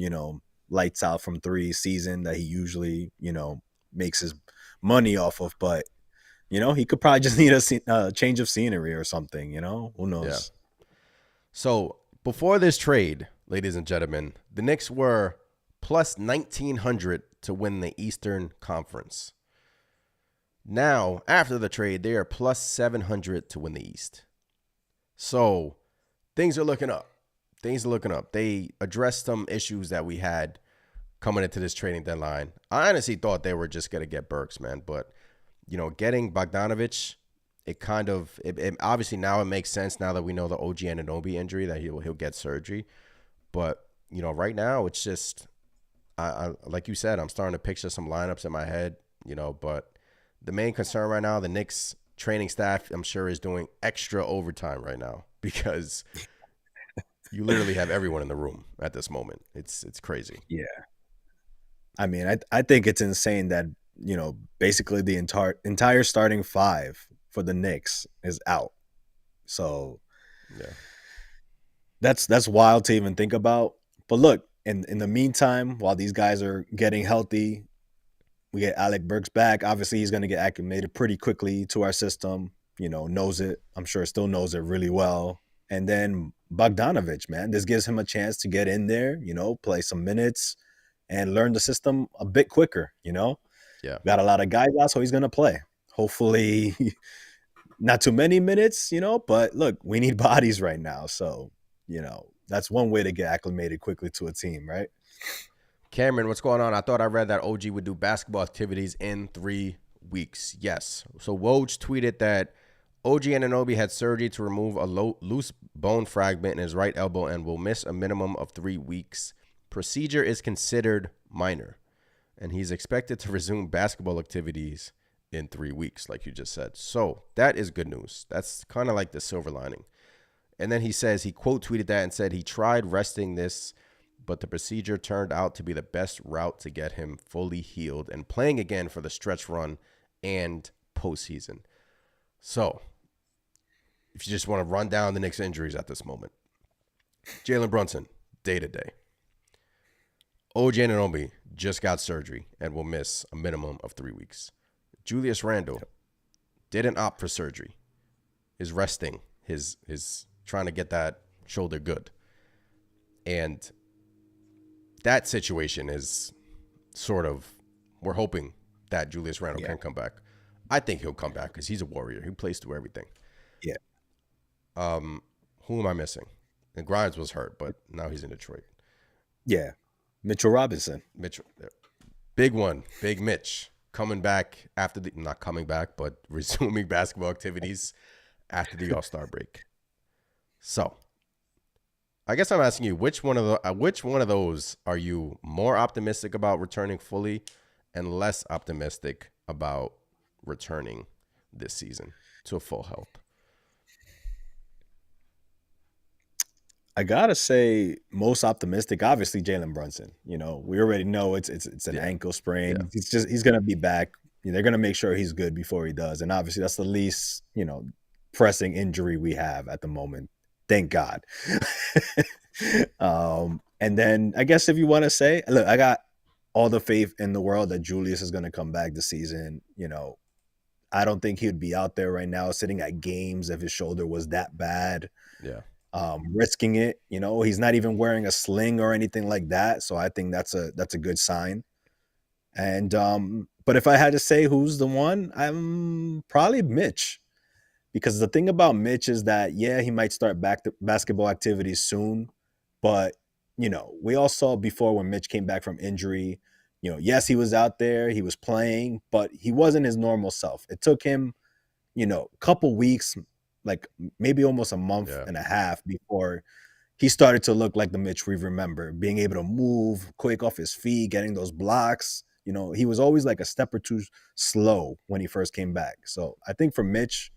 lights out from 3 season that he usually, makes his money off of, but, he could probably just need a change of scenery or something, who knows? Yeah. So before this trade, ladies and gentlemen, the Knicks were plus 1,900 to win the Eastern Conference. Now, after the trade, they are plus 700 to win the East. So things are looking up. They addressed some issues that we had coming into this trading deadline. I honestly thought they were just going to get Burks, man. But, getting Bogdanović, it obviously now it makes sense now that we know the OG Anunoby injury that he'll get surgery. But, right now it's just, I like you said, I'm starting to picture some lineups in my head, but the main concern right now, the Knicks training staff, I'm sure, is doing extra overtime right now because you literally have everyone in the room at this moment. It's crazy. Yeah. I mean, I think it's insane that, basically the entire starting 5 for the Knicks is out. So yeah, that's wild to even think about. But look, in the meantime, while these guys are getting healthy, we get Alec Burks back. Obviously, he's going to get acclimated pretty quickly to our system. Knows it. I'm sure still knows it really well. And then Bogdanović, man, this gives him a chance to get in there, play some minutes and learn the system a bit quicker, Yeah. Got a lot of guys out, so he's going to play. Hopefully not too many minutes, but look, we need bodies right now. So, that's one way to get acclimated quickly to a team, right? Cameron, what's going on? I thought I read that OG would do basketball activities in 3 weeks. Yes. So Woj tweeted that OG Anunoby had surgery to remove a loose bone fragment in his right elbow and will miss a minimum of 3 weeks. Procedure is considered minor, and he's expected to resume basketball activities in 3 weeks, like you just said. So that is good news. That's kind of like the silver lining. And then he says, he quote tweeted that and said he tried resting this, but the procedure turned out to be the best route to get him fully healed and playing again for the stretch run and postseason. So if you just want to run down the Knicks injuries at this moment, Jalen Brunson, day-to-day. OG Anunoby just got surgery and will miss a minimum of 3 weeks. Julius Randle didn't opt for surgery. Is resting. His trying to get that shoulder good. And that situation is sort of, we're hoping that Julius Randle can come back. I think he'll come back because he's a warrior. He plays through everything. Yeah. Who am I missing? And Grimes was hurt, but now he's in Detroit. Yeah. Mitchell Robinson. Mitchell. Big one. Big Mitch. Coming back after not coming back, but resuming basketball activities after the All-Star break. So, I guess I'm asking you, which one of those are you more optimistic about returning fully and less optimistic about returning this season to a full health? I gotta say, most optimistic, obviously Jalen Brunson. We already know it's an ankle sprain. Yeah. He's gonna be back. They're gonna make sure he's good before he does, and obviously that's the least pressing injury we have at the moment. Thank God. And then I guess if you want to say, look, I got all the faith in the world that Julius is going to come back this season. I don't think he would be out there right now sitting at games if his shoulder was that bad, Yeah. risking it. He's not even wearing a sling or anything like that. So I think that's a good sign. And but if I had to say who's the one, I'm probably Mitch. Because the thing about Mitch is that, yeah, he might start back to basketball activities soon. But, we all saw before when Mitch came back from injury, yes, he was out there, he was playing, but he wasn't his normal self. It took him, a couple weeks, like maybe almost a month and a half before he started to look like the Mitch we remember, being able to move quick off his feet, getting those blocks. He was always like a step or two slow when he first came back. So I think for Mitch,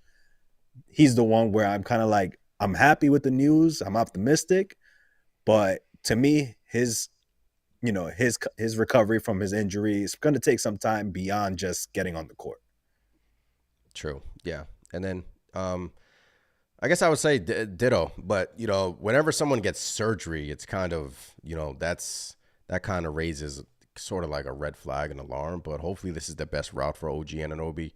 he's the one where I'm kind of like, I'm happy with the news. I'm optimistic. But to me, his recovery from his injury is going to take some time beyond just getting on the court. True. Yeah. And then I guess I would say ditto. But, whenever someone gets surgery, it's kind of, that kind of raises sort of like a red flag and alarm. But hopefully this is the best route for OG Anunoby.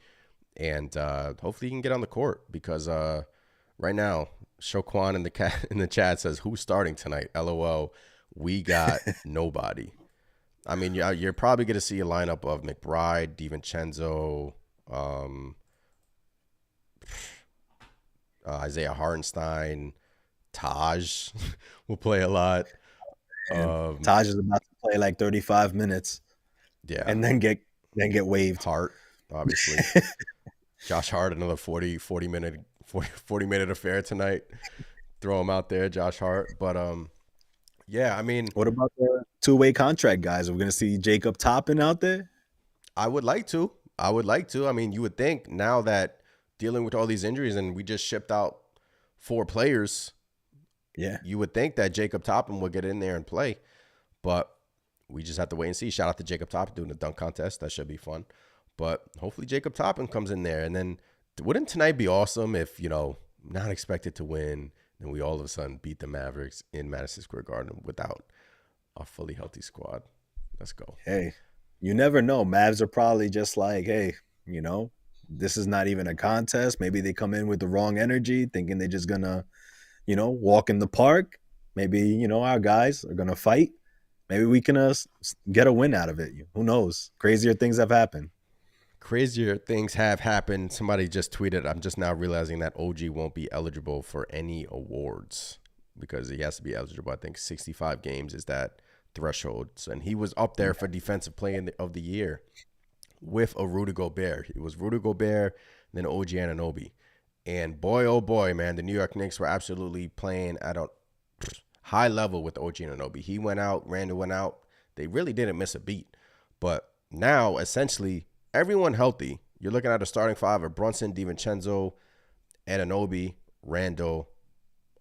And hopefully he can get on the court because right now, Shoquan in the chat says, who's starting tonight? LOL. We got nobody. I mean, you're probably going to see a lineup of McBride, DiVincenzo, Isaiah Hartenstein, Taj will play a lot. Taj is about to play like 35 minutes. Yeah. And then get waived. Hart, obviously. Josh Hart, another 40 minute affair tonight. Throw him out there, Josh Hart. But yeah, I mean, what about the two-way contract guys? Are we going to see Jacob Toppin out there? I would like to. I mean, you would think now that dealing with all these injuries and we just shipped out 4 players, yeah, you would think that Jacob Toppin would get in there and play. But we just have to wait and see. Shout out to Jacob Toppin doing the dunk contest. That should be fun. But hopefully Jacob Toppin comes in there. And then wouldn't tonight be awesome if, not expected to win, and we all of a sudden beat the Mavericks in Madison Square Garden without a fully healthy squad? Let's go. Hey, you never know. Mavs are probably just like, hey, this is not even a contest. Maybe they come in with the wrong energy, thinking they're just going to, walk in the park. Maybe, our guys are going to fight. Maybe we can get a win out of it. Who knows? Crazier things have happened. Crazier things have happened. Somebody just tweeted, I'm just now realizing that OG won't be eligible for any awards because he has to be eligible. I think 65 games is that threshold. And he was up there for defensive player of the year with a Rudy Gobert. It was Rudy Gobert, then OG Anunoby. And boy, oh boy, man, the New York Knicks were absolutely playing at a high level with OG Anunoby. He went out, Randall went out. They really didn't miss a beat. But now, essentially, everyone healthy. You're looking at a starting 5 of Brunson, DiVincenzo, Anunoby, Randall,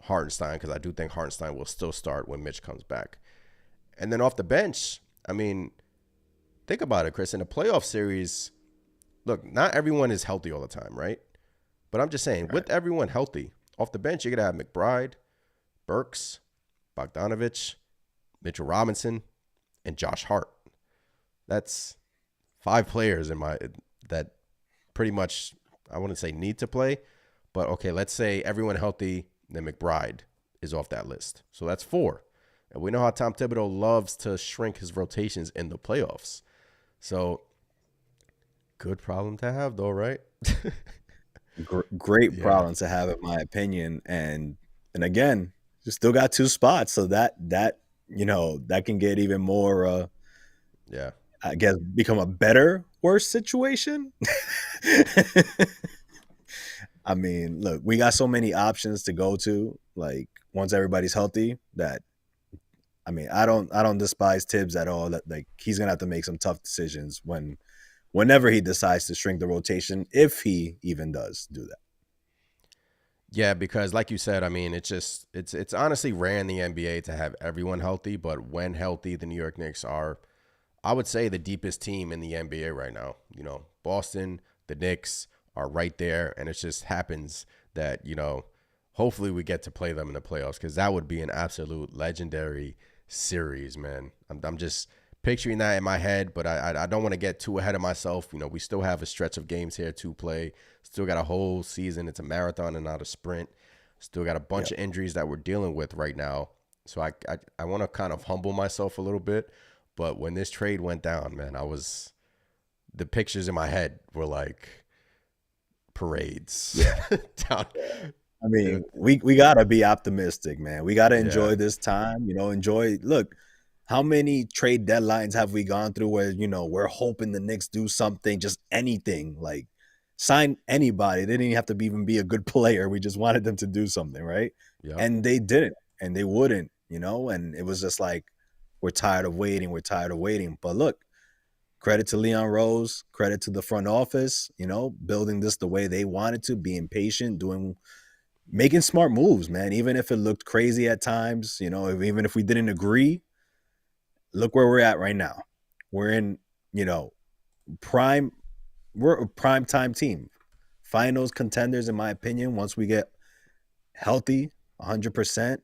Hartenstein, because I do think Hartenstein will still start when Mitch comes back. And then off the bench, I mean, think about it, Chris. In a playoff series, look, not everyone is healthy all the time, right? But I'm just saying, with everyone healthy, off the bench, you're going to have McBride, Burks, Bogdanovic, Mitchell Robinson, and Josh Hart. That's 5 players that pretty much, I wouldn't say need to play, but okay, let's say everyone healthy, then McBride is off that list. So that's 4. And we know how Tom Thibodeau loves to shrink his rotations in the playoffs. So good problem to have though, right? Great problem to have, in my opinion. And again, you still got 2 spots. So that can get even more, I guess, become a better, worse situation. I mean, look, we got so many options to go to. Like once everybody's healthy, that I mean, I don't despise Tibbs at all. That like he's gonna have to make some tough decisions whenever he decides to shrink the rotation, if he even does do that. Yeah, because like you said, I mean, it's honestly rare in the NBA to have everyone healthy, but when healthy, the New York Knicks are, I would say, the deepest team in the NBA right now. Boston, the Knicks are right there, and it just happens that, hopefully we get to play them in the playoffs because that would be an absolute legendary series, man. I'm just picturing that in my head, but I don't want to get too ahead of myself. You know, we still have a stretch of games here to play. Still got a whole season. It's a marathon and not a sprint. Still got a bunch of injuries that we're dealing with right now. So I want to kind of humble myself a little bit. But when this trade went down, man, the pictures in my head were like parades. Down. I mean, we gotta be optimistic, man. We gotta enjoy this time. You know, look, how many trade deadlines have we gone through where, you know, we're hoping the Knicks do something, just anything, like sign anybody. They didn't even have to even be a good player. We just wanted them to do something, right? Yep. And they didn't, and they wouldn't, you know, and it was just like, we're tired of waiting. But look, credit to Leon Rose, credit to the front office, you know, building this the way they wanted to, being patient, making smart moves, man. Even if it looked crazy at times, you know, even if we didn't agree, look where we're at right now. We're in, you know, we're a prime time team. Finals contenders, in my opinion, once we get healthy, 100%,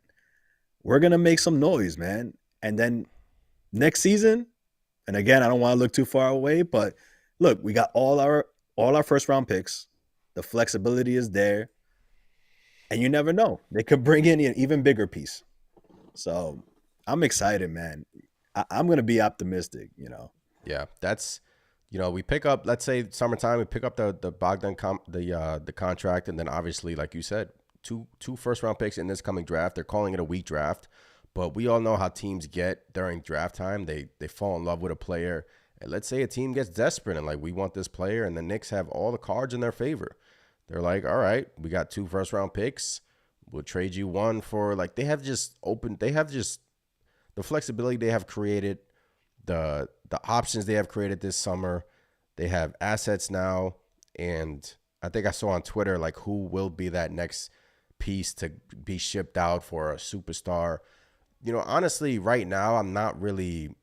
we're going to make some noise, man. And then next season, and again, I don't want to look too far away, but look, we got all our first round picks. The flexibility is there. And you never know. They could bring in an even bigger piece. So I'm excited, man. I'm going to be optimistic, you know. Yeah, that's, you know, we pick up, let's say summertime, we pick up the Bogdan the contract, and then obviously, like you said, two first round picks in this coming draft. They're calling it a weak draft, but we all know how teams get during draft time. They fall in love with a player, and let's say a team gets desperate and like, we want this player, and the Knicks have all the cards in their favor. They're like, all right, we got 2 first round picks. We'll trade you one for, like, they have just the flexibility they have created, the options they have created this summer. They have assets now, and I think I saw on Twitter, like, who will be that next piece to be shipped out for a superstar. You know, honestly, right now, I'm not really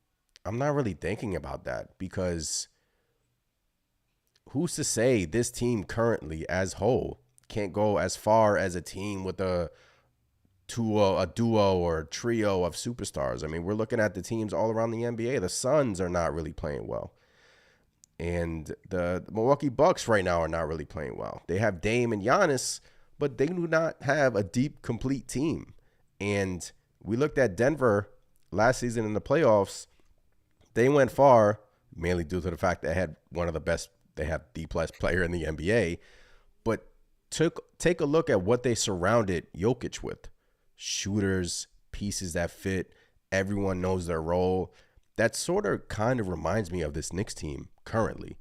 thinking about that, because who's to say this team currently as whole can't go as far as a team with a duo or a trio of superstars? I mean, we're looking at the teams all around the NBA. The Suns are not really playing well. And the Milwaukee Bucks right now are not really playing well. They have Dame and Giannis, but they do not have a deep, complete team. And we looked at Denver last season in the playoffs. They went far, mainly due to the fact they had they have the best player in the NBA. But take a look at what they surrounded Jokic with. Shooters, pieces that fit, everyone knows their role. That sort of kind of reminds me of this Knicks team currently.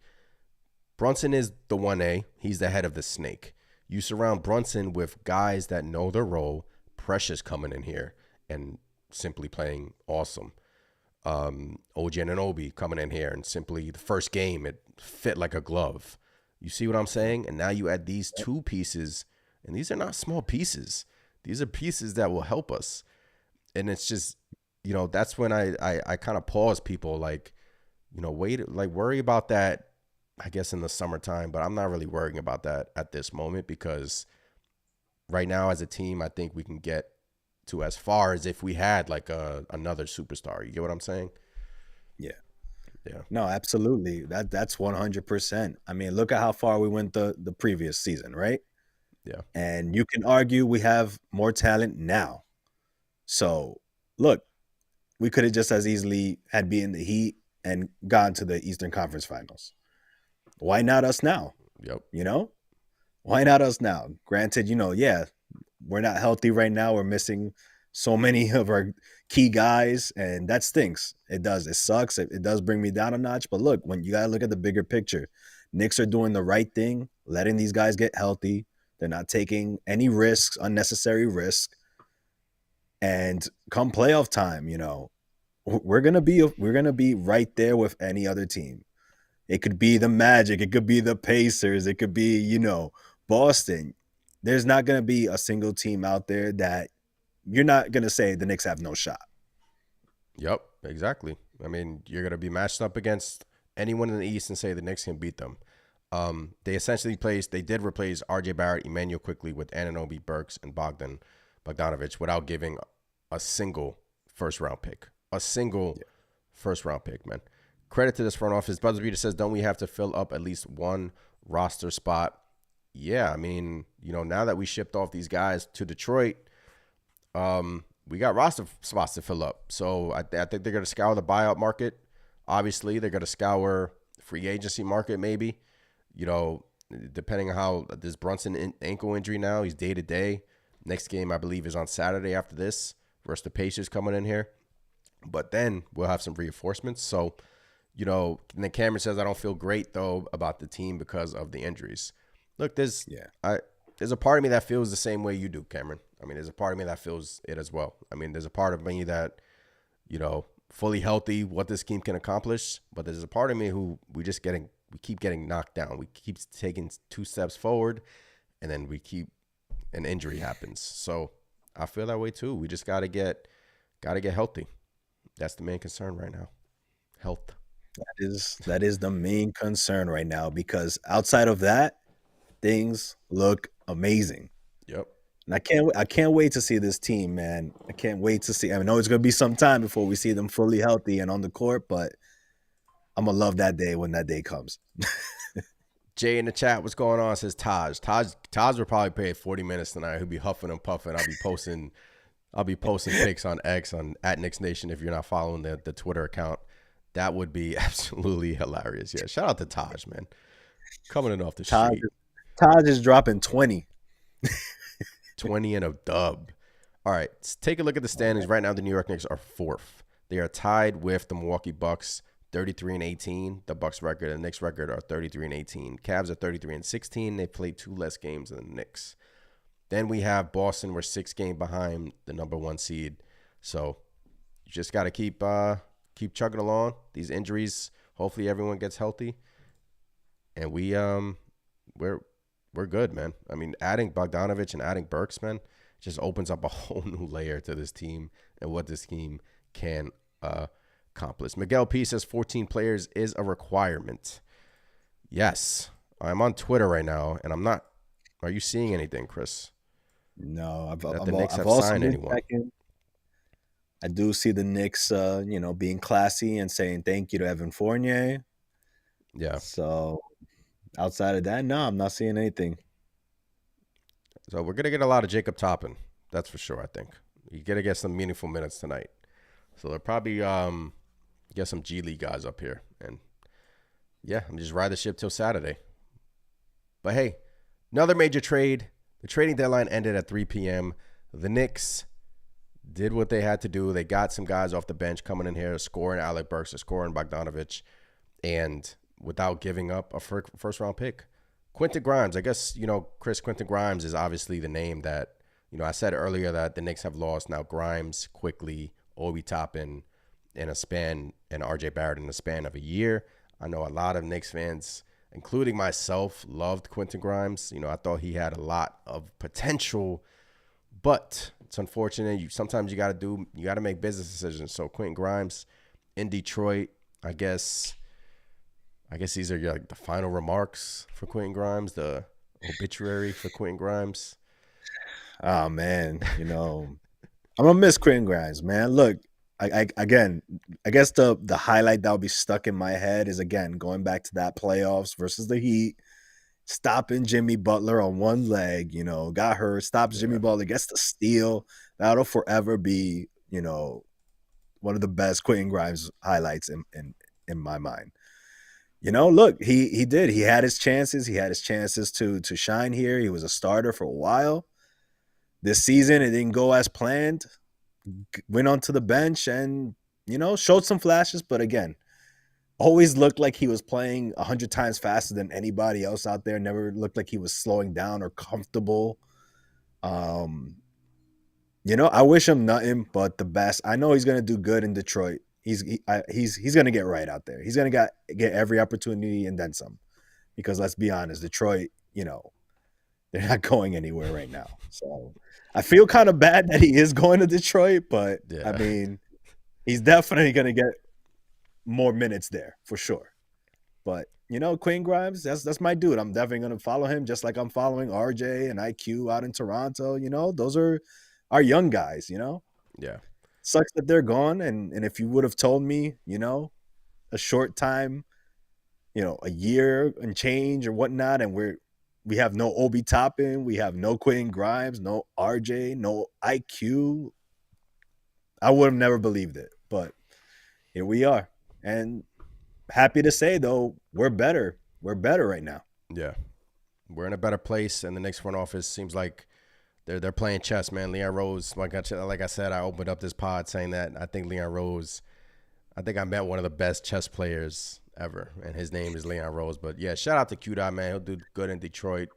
Brunson is the 1A. He's the head of the snake. You surround Brunson with guys that know their role. Precious coming in here and simply playing awesome. OG Anunoby coming in here and simply the first game, it fit like a glove. You see what I'm saying? And now you add these 2 pieces, and these are not small pieces. These are pieces that will help us. And it's just, you know, that's when I kind of pause people, like, you know, worry about that, I guess, in the summertime, but I'm not really worrying about that at this moment, because right now as a team, I think we can get to as far as if we had like another superstar. You get what I'm saying? Yeah. Yeah. No, absolutely. That's 100%. I mean, look at how far we went the previous season, right? Yeah. And you can argue we have more talent now. So, look, we could have just as easily had beaten the Heat and gone to the Eastern Conference Finals. Why not us now? Yep. You know? Why not us now? Granted, you know, yeah, we're not healthy right now. We're missing so many of our key guys, and that stinks. It does. It sucks. It does bring me down a notch. But look, when you got to look at the bigger picture, Knicks are doing the right thing, letting these guys get healthy. They're not taking any risks, unnecessary risk. And come playoff time, you know, we're gonna be right there with any other team. It could be the Magic, it could be the Pacers, it could be, you know, Boston. There's not gonna be a single team out there that you're not gonna say the Knicks have no shot. Yep, exactly. I mean, you're gonna be matched up against anyone in the East and say the Knicks can beat them. They essentially did replace RJ Barrett, Emmanuel quickly with Anunoby, Burks, and Bogdanovic without giving a single first round pick. A single first round pick, man. Credit to this front office. Buzzer Beater says, don't we have to fill up at least one roster spot? Yeah, I mean, now that we shipped off these guys to Detroit, we got roster spots to fill up. So I think they're going to scour the buyout market. Obviously, they're going to scour free agency market maybe. Depending on how this Brunson ankle injury now, he's day to day. Next game, I believe, is on Saturday after this versus the Pacers coming in here. But then we'll have some reinforcements. So, and then Cameron says, I don't feel great, though, about the team because of the injuries. Look, there's a part of me that feels the same way you do, Cameron. I mean, there's a part of me that feels it as well. I mean, there's a part of me that, fully healthy, what this team can accomplish. But there's a part of me who we keep getting knocked down. We keep taking 2 steps forward, and then an injury happens. So I feel that way too. We just gotta get healthy. That's the main concern right now. Health. That is the main concern right now, because outside of that, things look amazing. Yep. And I can't wait to see this team, man. I can't wait to see. I know it's gonna be some time before we see them fully healthy and on the court, but I'm gonna love that day when that day comes. Jay in the chat, what's going on? Says Taj will probably play 40 minutes tonight. He'll be huffing and puffing. I'll be posting pics on X on @KnicksNation if you're not following the Twitter account. That would be absolutely hilarious. Yeah, shout out to Taj, man. Coming in off the street. Taj is dropping 20. 20 and a dub. All right, let's take a look at the standings. Right now, the New York Knicks are 4th. They are tied with the Milwaukee Bucks, 33-18. The Bucks record and the Knicks record are 33-18. Cavs are 33-16. They played 2 less games than the Knicks. Then we have Boston. We're 6 games behind the number 1 seed. So you just got to keep chugging along. These injuries, hopefully everyone gets healthy, and we're good, man. I mean, adding Bogdanovic and adding Burks, man, just opens up a whole new layer to this team and what this team can accomplish. Miguel P says 14 players is a requirement. Yes, I'm on Twitter right now, and I'm not. Are you seeing anything, Chris? No, The Knicks have signed anyone? I do see the Knicks, being classy and saying thank you to Evan Fournier. Yeah. So outside of that, no, I'm not seeing anything. So we're gonna get a lot of Jacob Toppin. That's for sure. I think you're gonna get some meaningful minutes tonight. So they'll probably get some G League guys up here, and yeah, I'm just ride the ship till Saturday. But hey, another major trade. The trading deadline ended at 3 p.m. The Knicks did what they had to do. They got some guys off the bench coming in here, scoring Alec Burks, scoring Bogdanovic, and without giving up a first-round pick. Quentin Grimes, I guess, Chris, Quentin Grimes is obviously the name that, I said earlier that the Knicks have lost. Now Grimes, quickly, Obi Toppin in a span, and RJ Barrett in a span of a year. I know a lot of Knicks fans, including myself, loved Quentin Grimes. I thought he had a lot of potential, but it's unfortunate. Sometimes you got to make business decisions. So Quentin Grimes in Detroit, I guess these are like the final remarks for Quentin Grimes, the obituary for Quentin Grimes. Oh man, I'm gonna miss Quentin Grimes, man. Look, I guess the highlight that will be stuck in my head is, again, going back to that playoffs versus the Heat, stopping Jimmy Butler on one leg, got hurt, stops Jimmy Butler, gets the steal. That'll forever be, one of the best Quentin Grimes highlights in my mind. Look, he did. He had his chances. He had his chances to shine here. He was a starter for a while. This season, it didn't go as planned. Went onto the bench and, showed some flashes. But again, always looked like he was playing 100 times faster than anybody else out there. Never looked like he was slowing down or comfortable. I wish him nothing but the best. I know he's going to do good in Detroit. He's going to get right out there. He's going to get every opportunity and then some. Because let's be honest, Detroit, they're not going anywhere right now. So I feel kind of bad that he is going to Detroit, but yeah. I mean, he's definitely going to get more minutes there for sure. But, Quentin Grimes, that's my dude. I'm definitely going to follow him just like I'm following RJ and IQ out in Toronto. Those are our young guys, Yeah. sucks that they're gone. And if you would have told me, a short time, a year and change or whatnot, and we have no Obi Toppin, we have no Quentin Grimes, no RJ, no IQ, I would have never believed it. But here we are. And happy to say, though, we're better. We're better right now. Yeah. We're in a better place, and the Knicks front office seems like they're playing chess, man. Leon Rose, like I said, I opened up this pod saying that I think Leon Rose, I think I met one of the best chess players ever, and his name is Leon Rose. But, yeah, shout out to Q-Dot, man. He'll do good in Detroit,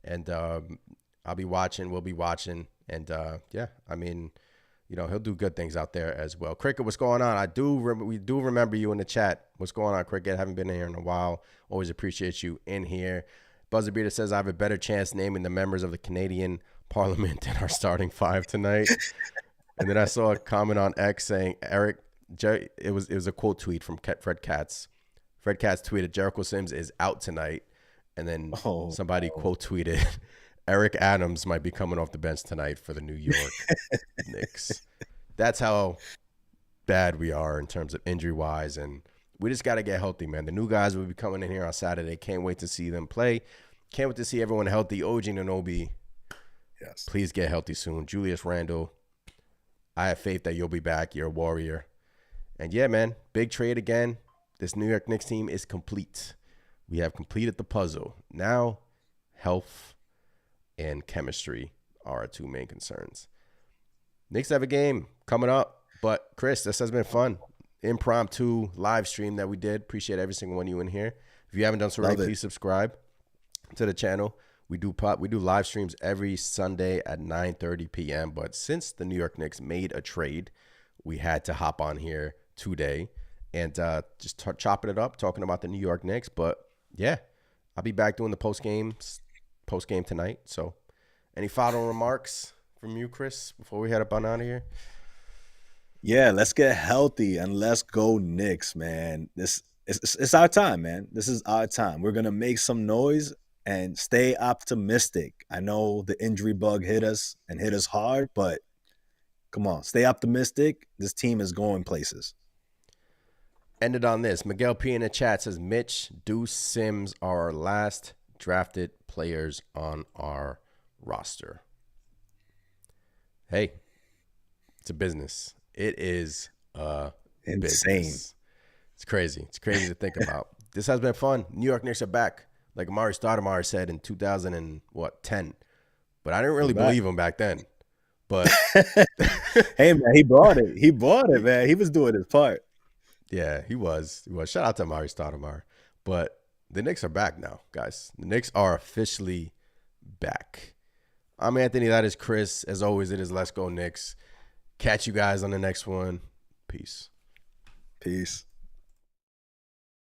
and I'll be watching. We'll be watching. And, yeah, I mean, he'll do good things out there as well. Cricket, what's going on? We do remember you in the chat. What's going on, Cricket? Haven't been in here in a while. Always appreciate you in here. Buzzerbeater says, I have a better chance naming the members of the Canadian Parliament in our starting five tonight. And then I saw a comment on X saying, it was a quote tweet from Fred Katz. Fred Katz tweeted, Jericho Sims is out tonight. And then somebody quote tweeted, Eric Adams might be coming off the bench tonight for the New York Knicks. That's how bad we are in terms of injury-wise, and we just got to get healthy, man. The new guys will be coming in here on Saturday. Can't wait to see them play. Can't wait to see everyone healthy. OG Anunoby, yes, please get healthy soon. Julius Randle, I have faith that you'll be back. You're a warrior. And, yeah, man, big trade again. This New York Knicks team is complete. We have completed the puzzle. Now, health and chemistry are our two main concerns. Knicks have a game coming up, but Chris, this has been fun. Impromptu live stream that we did. Appreciate every single one of you in here. If you haven't done so already, please subscribe to the channel. We do live streams every Sunday at 9:30 p.m. But since the New York Knicks made a trade, we had to hop on here today and just chopping it up, talking about the New York Knicks. But yeah, I'll be back doing the post game tonight. So, any final remarks from you, Chris, before we head up on out of here? Yeah, let's get healthy and let's go Knicks, man. It's our time, man. This is our time. We're gonna make some noise and stay optimistic. I know the injury bug hit us and hit us hard, but come on, stay optimistic. This team is going places. Ended on this. Miguel P in the chat says Mitch, Deuce, Sims are our last drafted players on our roster. Hey, it's a business. It is insane. Business. It's crazy. It's crazy to think about. This has been fun. New York Knicks are back, like Amari Stoudemire said in 2010. But I didn't really believe him back then. But hey, man, he brought it. He brought it, man. He was doing his part. Yeah, he was. Shout out to Amari Stoudemire. But the Knicks are back now, guys. The Knicks are officially back. I'm Anthony. That is Chris. As always, it is Let's Go Knicks. Catch you guys on the next one. Peace. Peace.